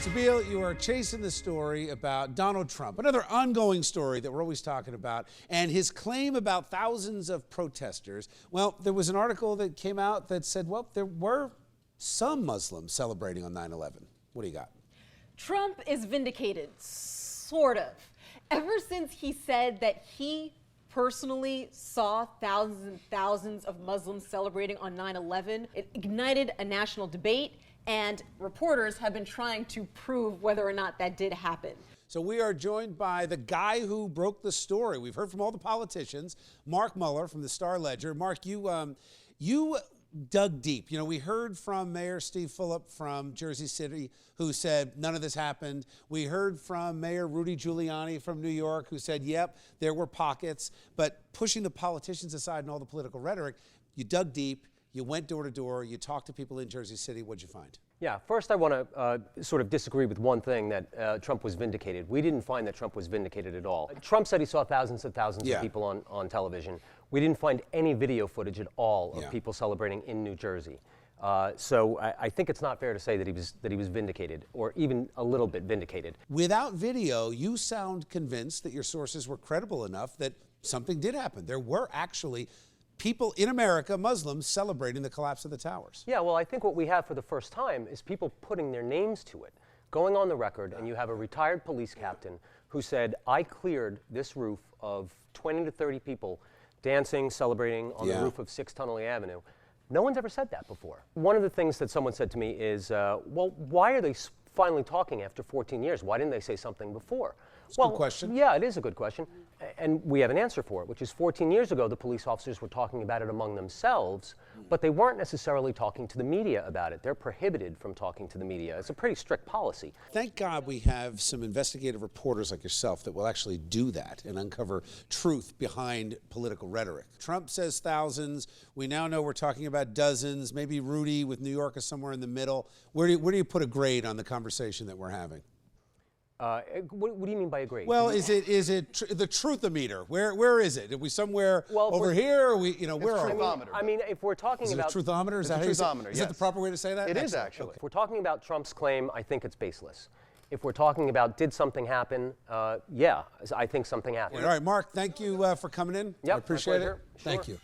Sabeel, you are chasing the story about Donald Trump, another ongoing story that we're always talking about, and his claim about thousands of protesters. Well, there was an article that came out that said, well, there were some Muslims celebrating on 9/11. What do you got? Trump is vindicated, sort of. Ever since he said that he personally saw thousands and thousands of Muslims celebrating on 9/11, it ignited a national debate, and reporters have been trying to prove whether or not that did happen. So we are joined by the guy who broke the story. We've heard from all the politicians, Mark Mueller from the Star-Ledger. Mark, you dug deep. You know, we heard from Mayor Steve Fulop from Jersey City, who said none of this happened. We heard from Mayor Rudy Giuliani from New York, who said, yep, there were pockets. But pushing the politicians aside and all the political rhetoric, you dug deep, you went door to door, you talked to people in Jersey City. What'd you find? Yeah, first I want to sort of disagree with one thing, that Trump was vindicated. We didn't find that Trump was vindicated at all. Trump said he saw thousands of people on television. We didn't find any video footage at all of people celebrating in New Jersey. So I think it's not fair to say that he was vindicated, or even a little bit vindicated. Without video, you sound convinced that your sources were credible enough that something did happen. There were actually people in America, Muslims, celebrating the collapse of the towers. Yeah, well, I think what we have for the first time is people putting their names to it, going on the record, and you have a retired police captain who said, I cleared this roof of 20 to 30 people dancing, celebrating on the roof of 6 Tunnelly Avenue. No one's ever said that before. One of the things that someone said to me is, well, why are they finally talking after 14 years? Why didn't they say something before? It's a good question. Yeah, it is a good question. And we have an answer for it, which is 14 years ago, the police officers were talking about it among themselves, but they weren't necessarily talking to the media about it. They're prohibited from talking to the media. It's a pretty strict policy. Thank God we have some investigative reporters like yourself that will actually do that and uncover truth behind political rhetoric. Trump says thousands. We now know we're talking about dozens. Maybe Rudy with New York is somewhere in the middle. Where do you put a grade on the conversation that we're having? What do you mean by a grade? Well, is it the truth-o-meter? Where is it? Are we somewhere over here? Or where are we? I mean, if we're talking about... Is it a truthometer? Is that the proper way to say that? It is, actually. If we're talking about Trump's claim, I think it's baseless. If we're talking about did something happen, yeah, I think something happened. All right, Mark, thank you for coming in. Yep, I appreciate it. Sure. Thank you.